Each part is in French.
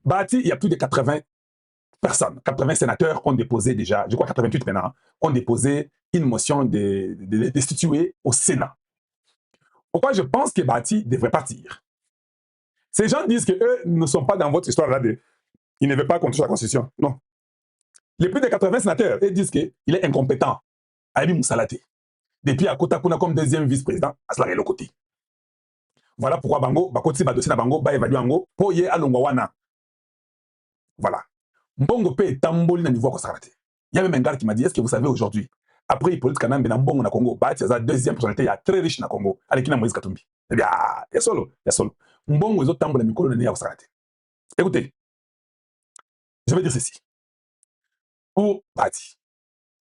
Bahati, il y a plus de 80 personnes, 80 sénateurs ont déposé déjà, je crois 88 maintenant, ont déposé une motion de destituer au Sénat. Pourquoi je pense que Bahati devrait partir? Ces gens disent qu'eux ne sont pas dans votre histoire là, ils ne veulent pas contre la Constitution. Non. Les plus de 80 sénateurs, ils disent qu'il est incompétent. Aïbi Moussalate. Depuis à Kota Kuna comme deuxième vice-président, à cela est le côté. Voilà pourquoi Bango, Bakoti va dossier na Bango, ba évaluer Bango, pour y aller wana. Voilà. Mbongo pe tamboli na niveau Kosarate. Il y a même un gars qui m'a dit, est-ce que vous savez aujourd'hui, après Hippolyte Kanambe na Mbongo na Congo, Bahati a deuxième personnalité, il y a très riche na Congo, avec Moïse Katumbi. Eh bien, il y a solo. Mbongo ils ont tamboli na Mikolo na Nia Kosarate. Écoutez, je vais dire ceci. Pour Bahati,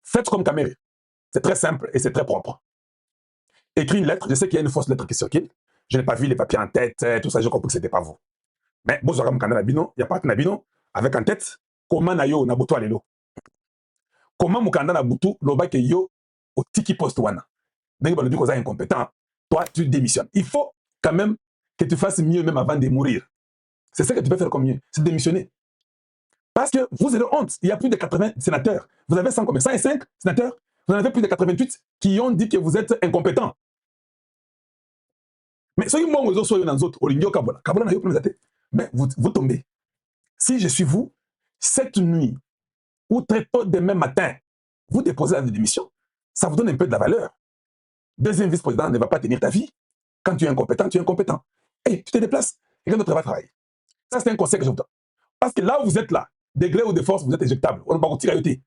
faites comme Kamere. C'est très simple et c'est très propre. Écris une lettre, je sais qu'il y a une fausse lettre qui circule. Je n'ai pas vu les papiers en tête, tout ça, j'ai compris que ce n'était pas vous. Mais bon, il y a pas de bino avec en tête comment nayo na butu alelo. Comment mukanda na butu loba ke yo au tiki post wana. Donc il dit que incompétent, toi tu démissionnes. Il faut quand même que tu fasses mieux même avant de mourir. C'est ça que tu peux faire comme mieux, c'est démissionner. Parce que vous avez honte, il y a plus de 80 sénateurs. Vous avez 105 sénateurs, vous en avez plus de 88 qui ont dit que vous êtes incompétent. Mais ceux qui m'ont dit dans autres, mais vous tombez. Si je suis vous, cette nuit ou très tôt demain matin, vous déposez la démission, ça vous donne un peu de la valeur. Deuxième vice-président ne va pas tenir ta vie. Quand tu es incompétent, tu es incompétent. Et tu te déplaces, quelqu'un d'autre va travailler. Ça, c'est un conseil que je vous donne. Parce que là où vous êtes là, de gré ou de force, vous êtes éjectable. On ne va pas vous tirer.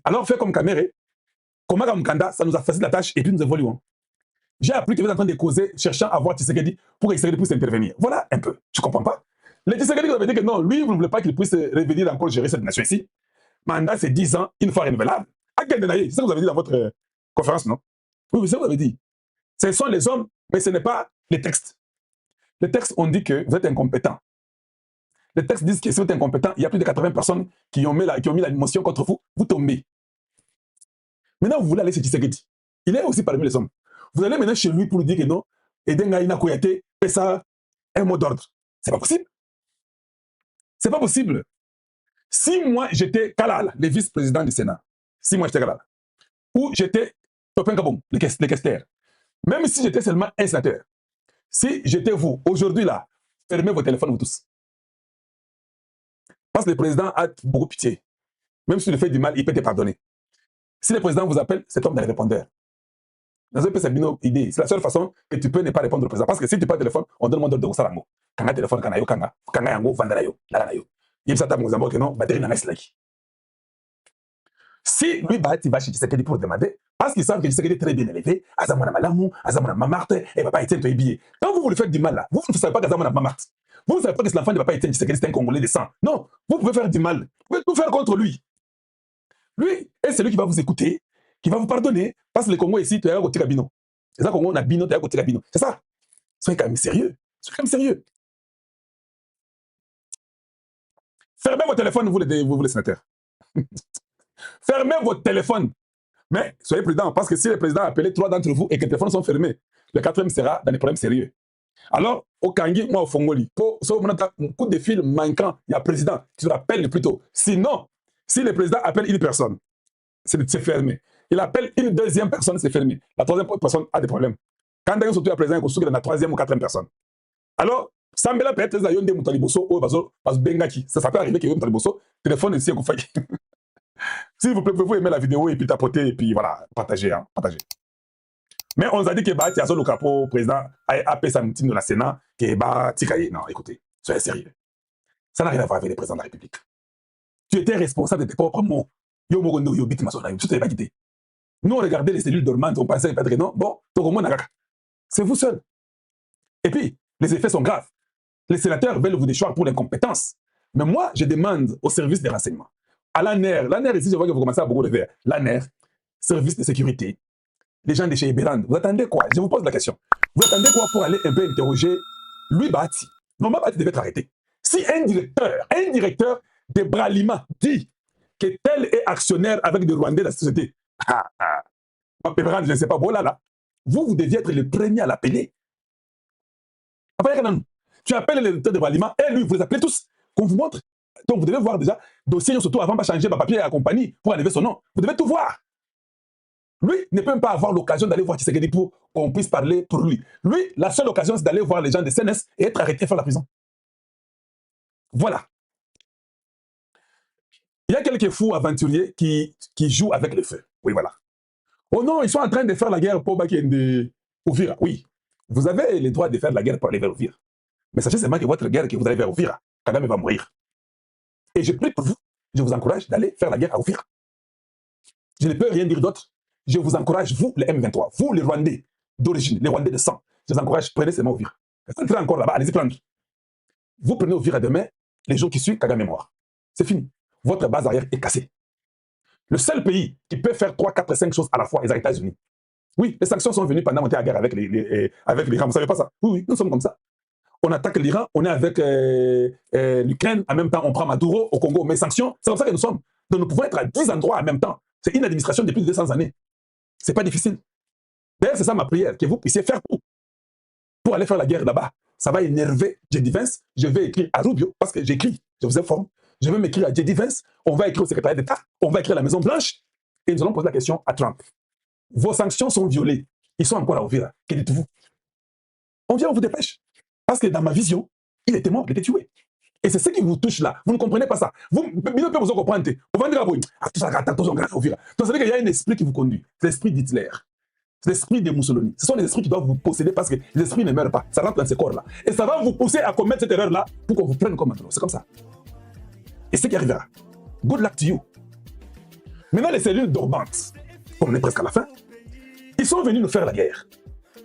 Alors, faites comme Kamere, comme Mukanda, ça nous a facilité la tâche et puis nous évoluons. J'ai appris que vous êtes en train de causer, cherchant à voir Tshisekedi pour que Tshisekedi puisse intervenir. Voilà un peu. Tu ne comprends pas? Le Tshisekedi vous avez dit que non, lui, vous ne voulez pas qu'il puisse revenir encore gérer cette nation ici. Mandat, c'est 10 ans, une fois renouvelable. À quel dénaï? C'est ça que vous avez dit dans votre conférence, non? Oui, c'est ça que vous avez dit. Ce sont les hommes, mais ce n'est pas les textes. Les textes ont dit que vous êtes incompétent. Les textes disent que si vous êtes incompétent, il y a plus de 80 personnes qui ont mis la motion contre vous, vous tombez. Maintenant, vous voulez aller chez Tshisekedi. Il est aussi parmi les hommes. Vous allez maintenant chez lui pour lui dire que non, et Dengaïna Koyate, fait ça, un mot d'ordre. C'est pas possible. C'est pas possible. Si moi j'étais Kalala, le vice-président du Sénat, si moi j'étais Kalala, ou j'étais Topin Kaboum, le questeur, même si j'étais seulement un sénateur, si j'étais vous, aujourd'hui là, fermez vos téléphones, vous tous. Parce que le président a beaucoup pitié. Même si tu fais du mal, il peut te pardonner. Si le président vous appelle, c'est comme dans les répondeurs. Dans un peu, c'est une idée. C'est la seule façon que tu peux ne pas répondre au président. Parce que si tu pas de téléphone, on donne mon de Sarango. Quand tu téléphone, quand tu yango, vandalayo, lalayo. Il y a que non, batterie n'a pas si lui, Bahati va chez Tshisekedi pour demander, parce qu'il savent que Tshisekedi est très bien élevé, Azamona Malamou, Azamona Mamarte, et Papa Etienne Toybié. Quand vous voulez faire du mal là, vous ne savez pas qu'Azamona Mamarte. Vous ne savez pas que c'est l'enfant de Papa Etienne Tshisekedi, c'est un Congolais de sang. Non, vous pouvez faire du mal. Vous pouvez tout faire contre lui. Lui, et c'est lui qui va vous écouter, qui va vous pardonner, parce que le Congo ici, tu es à côté Kabino. C'est ça, Congo, on a Bino, tu es à côté Kabino. C'est ça. Soyez quand même sérieux. Soyez quand même sérieux. Fermez vos téléphones, vous les sénateurs. Fermez votre téléphone. Mais soyez prudents, parce que si le président a appelé 3 d'entre vous et que les téléphones sont fermés, le 4e sera dans des problèmes sérieux. Alors, au Kangi, moi au Fongoli, pour un coup de fil manquant, il y a un président, tu le rappelles plutôt. Sinon, si le président appelle une personne, c'est fermé. Il appelle une deuxième personne, c'est fermé. La troisième personne a des problèmes. Quand il y a surtout un président, il y a la troisième ou quatrième personne. Alors, Sambela peut être il y a un Moutaliboso ou Bengaki. Ça peut arriver qu'il y ait un Moutaliboso, téléphone ici, s'il vous plaît, pouvez-vous aimer la vidéo et puis tapoter et puis voilà, partager, hein, partager. Mais on nous a dit que Bahati Azo, le capot président, a appelé sa meeting de la Sénat, que Bahati Kaye. Non, écoutez, soyez sérieux. Ça n'a rien à voir avec le président de la République. Tu étais responsable de tes propres mots. Yo Mogondo, yo Bit Masona, tu t'avais pas quitté. Nous, on regardait les cellules dormantes, on pensait peut-être que non. Bon, c'est vous seul. Et puis, les effets sont graves. Les sénateurs veulent vous déchoir pour l'incompétence. Mais moi, je demande au service des renseignements, à l'ANER ici, je vois que vous commencez à beaucoup le faire. L'ANER, service de sécurité, les gens de chez Eberand, vous attendez quoi? Je vous pose la question. Vous attendez quoi pour aller un peu interroger lui, Bahati? Normalement, Bahati devait être arrêté. Si un directeur de Bralima dit que tel est actionnaire avec des Rwandais de la société, Eberand, je ne sais pas, voilà là, vous deviez être le premier à l'appeler. Tu appelles le directeur de Bralima et lui, vous les appelez tous. qu'on vous montre. Donc, vous devez voir déjà, dossier, surtout avant de changer ma papier à la compagnie pour enlever son nom. Vous devez tout voir. Lui ne peut même pas avoir l'occasion d'aller voir Tshisekedi pour qu'on puisse parler pour lui. Lui, la seule occasion, c'est d'aller voir les gens de CNS et être arrêté et faire la prison. Voilà. Il y a quelques fous aventuriers qui jouent avec le feu. Oui, voilà. Oh non, ils sont en train de faire la guerre pour Bakende Ouvira. Oui, vous avez le droit de faire la guerre pour aller vers Ouvira. Mais sachez seulement que votre guerre que vous allez vers Ouvira, Kagame va mourir. Et je prie pour vous, je vous encourage d'aller faire la guerre à Ouvira. Je ne peux rien dire d'autre. Je vous encourage, vous, les M23, vous, les Rwandais d'origine, les Rwandais de sang, je vous encourage, prenez seulement Ouvira. Entrez encore là-bas, allez-y prendre. Vous prenez Ouvira demain, les jours qui suivent, Kagame est mort. C'est fini. Votre base arrière est cassée. Le seul pays qui peut faire 3, 4, 5 choses à la fois est les États-Unis. Oui, les sanctions sont venues pendant monter à la guerre avec l'Iran. Vous ne savez pas ça? Oui, oui, nous sommes comme ça. On attaque l'Iran, on est avec l'Ukraine, en même temps on prend Maduro au Congo, mais sanctions, c'est comme ça que nous sommes. Donc nous pouvons être à 10 endroits en même temps. C'est une administration depuis 200 années. C'est pas difficile. D'ailleurs, c'est ça ma prière, que vous puissiez faire tout pour aller faire la guerre là-bas. Ça va énerver J.D. Vance. Je vais écrire à Rubio, parce que j'écris, je vous informe. Je vais m'écrire à J.D. Vance, on va écrire au secrétaire d'État, on va écrire à la Maison-Blanche, et nous allons poser la question à Trump. Vos sanctions sont violées. Ils sont encore à ouvrir. Que dites-vous? On vient, on vous dépêche. Parce que dans ma vision, il était mort, il était tué. Et c'est ce qui vous touche là. Vous ne comprenez pas ça. Vous ne pouvez pas vous comprendre. Vous allez dire, tout ça, vous savez qu'il y a un esprit qui vous conduit. C'est l'esprit d'Hitler. C'est l'esprit de Mussolini. Ce sont les esprits qui doivent vous posséder parce que les esprits ne meurent pas. Ça rentre dans ces corps-là. Et ça va vous pousser à commettre cette erreur-là pour qu'on vous prenne comme un drôle. C'est comme ça. Et c'est ce qui arrivera. Good luck to you. Maintenant, les cellules dormantes, on est presque à la fin, ils sont venus nous faire la guerre.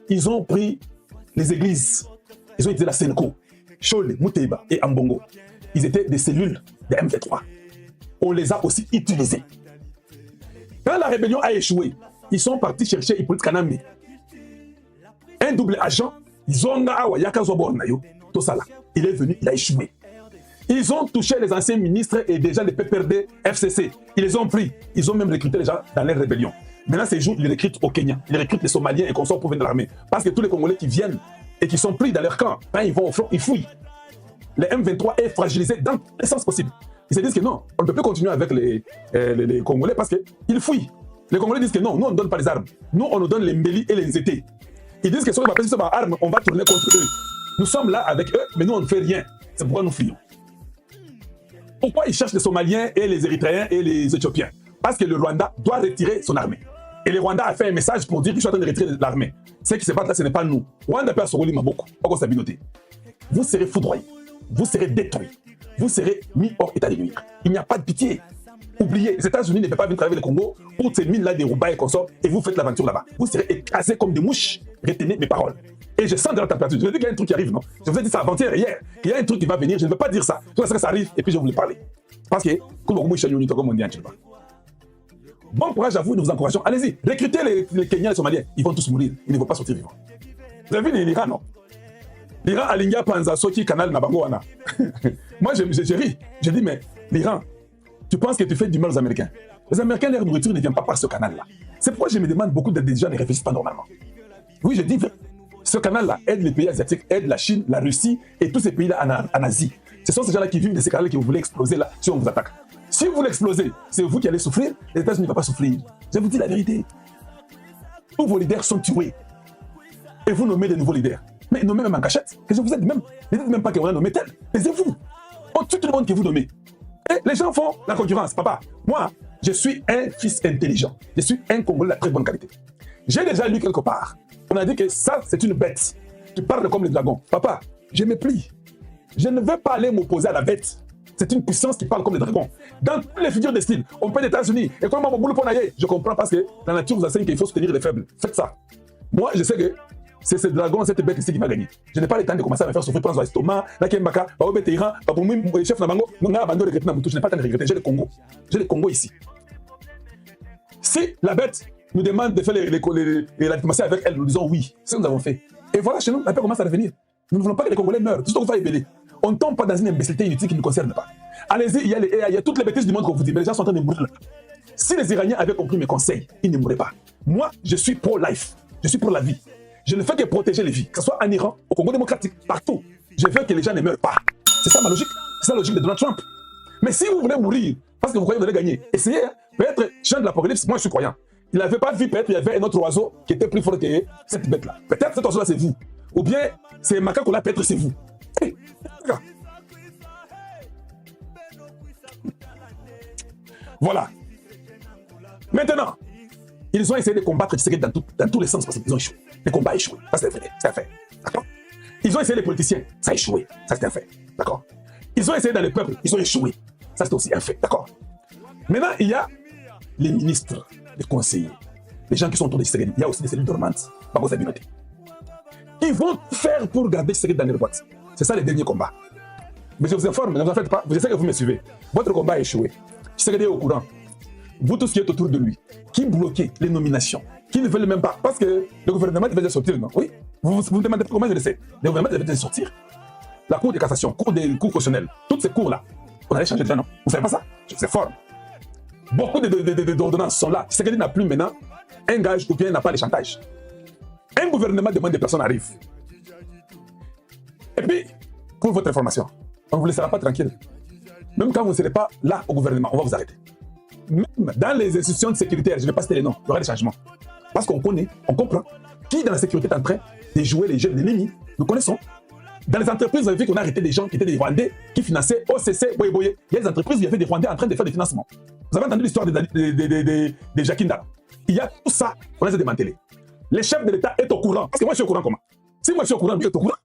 Ils ont pris les églises. Ils ont utilisé la Senko, Chole, Mouteba et Ambongo. Ils étaient des cellules de M23. On les a aussi utilisées. Quand la rébellion a échoué, ils sont partis chercher Hippolyte Kanambe. Un double agent, Zonga Awayaka Zobornayo, tout ça là. Il est venu, il a échoué. Ils ont touché les anciens ministres et des gens de PPRD, FCC. Ils les ont pris. Ils ont même recruté les gens dans les rébellions. Maintenant, ces jours, ils recrutent au Kenya. Ils recrutent les Somaliens et consorts pour venir de l'armée. Parce que tous les Congolais qui viennent et qui sont pris dans leur camp, quand ils vont au front, ils fouillent. Le M23 est fragilisé dans tous les sens possibles. Ils se disent que non, on ne peut plus continuer avec les Congolais parce qu'ils fouillent. Les Congolais disent que non, nous on ne donne pas les armes. Nous on nous donne les mbélis et les étés. Ils disent que si on va passer sur armes, on va tourner contre eux. Nous sommes là avec eux, mais nous on ne fait rien. C'est pourquoi nous fuyons. Pourquoi ils cherchent les Somaliens et les Érythréens et les Éthiopiens? Parce que le Rwanda doit retirer son armée. Et le Rwanda a fait un message pour dire qu'ils sont en train de retirer l'armée. Ce qui se passe là, ce n'est pas nous. Rwanda peut se rouler Maboko, vous serez foudroyés, vous serez détruits, vous serez mis hors état de nuire. Il n'y a pas de pitié. Oubliez, les États-Unis ne peuvent pas venir travailler le Congo pour ces mines-là des Roubaix et consorts et vous faites l'aventure là-bas. Vous serez écrasés comme des mouches. Retenez mes paroles. Et je sens de la température. Je vous ai dit qu'il y a un truc qui arrive, non? Je vous ai dit ça avant-hier et hier. Il y a un truc qui va venir. Je ne veux pas dire ça. Je sais que ça arrive et puis je vais vous le parler. Parce que, comme on dit, bon courage à vous, nous vous encourageons. Allez-y, recrutez les Kenyans et les Somaliens. Ils vont tous mourir. Ils ne vont pas sortir vivants. Vous avez vu l'Iran, non? L'Iran, Alinga, Panza, Soki, Canal, Nabangoana. Moi, je ris. Je dis, mais l'Iran, tu penses que tu fais du mal aux Américains? Les Américains, leur nourriture ne vient pas par ce canal-là. C'est pourquoi je me demande, beaucoup de gens ne réfléchissent pas normalement. Oui, je dis, ce canal-là aide les pays asiatiques, aide la Chine, la Russie et tous ces pays-là en Asie. Ce sont ces gens-là qui vivent de ces canaux qui vous voulez exploser là si on vous attaque. Si vous l'explosez, c'est vous qui allez souffrir, les États-Unis ne vont pas souffrir. Je vous dis la vérité. Tous vos leaders sont tués. Et vous nommez des nouveaux leaders. Mais nommez même en cachette. Que je vous aide même. Ne dites même pas qu'on a nommé tel. Taisez-vous. On tue tout le monde que vous nommez. Et les gens font la concurrence. Papa, moi, je suis un fils intelligent. Je suis un Congolais de très bonne qualité. J'ai déjà lu quelque part. On a dit que ça, c'est une bête. Tu parles comme le dragon. Papa, je me plie. Je ne veux pas aller m'opposer à la bête. C'est une puissance qui parle comme les dragons. Dans toutes les figures de style, on peut des États-Unis. Et comme mon boulot pour nailler, je comprends parce que la nature vous enseigne qu'il faut soutenir les faibles. Faites ça. Moi, je sais que c'est ce dragon, cette bête ici qui va gagner. Je n'ai pas le temps de commencer à me faire souffrir, prendre l'estomac, la Kembaka, Baobé Iran, Baboumi, chef Nabango, je n'ai pas le temps de regretter. J'ai le Congo. J'ai le Congo ici. Si la bête nous demande de faire la diplomatie avec elle, nous disons oui. C'est ce que nous avons fait. Et voilà, chez nous, la paix commence à revenir. Nous ne voulons pas que les Congolais meurent. Tout ce qu'on va ébeler. On ne tombe pas dans une imbécilité inutile qui ne nous concerne pas. Allez-y, il y a toutes les bêtises du monde qu'on vous dit, mais les gens sont en train de mourir. Si les Iraniens avaient compris mes conseils, ils ne mourraient pas. Moi, je suis pro-life. Je suis pour la vie. Je ne fais que protéger les vies, que ce soit en Iran, au Congo démocratique, partout. Je veux que les gens ne meurent pas. C'est ça ma logique. C'est ça la logique de Donald Trump. Mais si vous voulez mourir, parce que vous croyez que vous allez gagner, essayez. Hein. Peut-être, chant de l'Apocalypse, moi je suis croyant. Il n'avait pas vu, peut-être il y avait un autre oiseau qui était plus fort que cette bête-là. Peut-être cet oiseau-là, c'est vous. Ou bien, c'est macaque-là, peut-être c'est vous. Hey, voilà. Maintenant, ils ont essayé de combattre Tshisekedi dans tous les sens parce qu'ils ont échoué. Le combat a échoué. Ça, c'est vrai. C'est un fait. D'accord? Ils ont essayé les politiciens. Ça a échoué. Ça, c'est un fait. D'accord? Ils ont essayé dans les peuples. Ils ont échoué. Ça, c'est aussi un fait. D'accord? Maintenant, il y a les ministres, les conseillers, les gens qui sont autour de Tshisekedi. Il y a aussi des cellules dormantes. Ils vont faire pour garder Tshisekedi dans les boîtes. C'est ça le dernier combat. Mais je vous informe, ne vous en faites pas. Vous savez que vous me suivez. Votre combat a échoué. Tshisekedi est au courant. Vous tous qui êtes autour de lui, qui bloquez les nominations, qui ne veulent même pas, parce que le gouvernement devait sortir, non? Oui. Vous me demandez pas comment je le sais. Le gouvernement devait sortir. La Cour de cassation, Cour constitutionnelle, toutes ces cours-là, on allait changer de gens, non? Vous ne savez pas ça? Je vous informe. Beaucoup d'ordonnances sont là. Tshisekedi n'a plus maintenant un gage ou bien n'a pas de chantage. Un gouvernement demande des personnes arrivent. Et puis, pour votre information, on ne vous laissera pas tranquille. Même quand vous ne serez pas là au gouvernement, on va vous arrêter. Même dans les institutions de sécurité, je ne vais pas citer les noms, il y aura des changements. Parce qu'on connaît, on comprend qui dans la sécurité est en train de jouer les jeux de l'ennemi. Nous connaissons. Dans les entreprises, vous avez vu qu'on a arrêté des gens qui étaient des Rwandais, qui finançaient OCC, Boye. Il y a des entreprises où il y avait des Rwandais en train de faire des financements. Vous avez entendu l'histoire de Jacinda. Il y a tout ça qu'on a démantelé. Le chef de l'État est au courant. Parce que moi, je suis au courant comment? Si moi, je suis au courant, lui est au courant.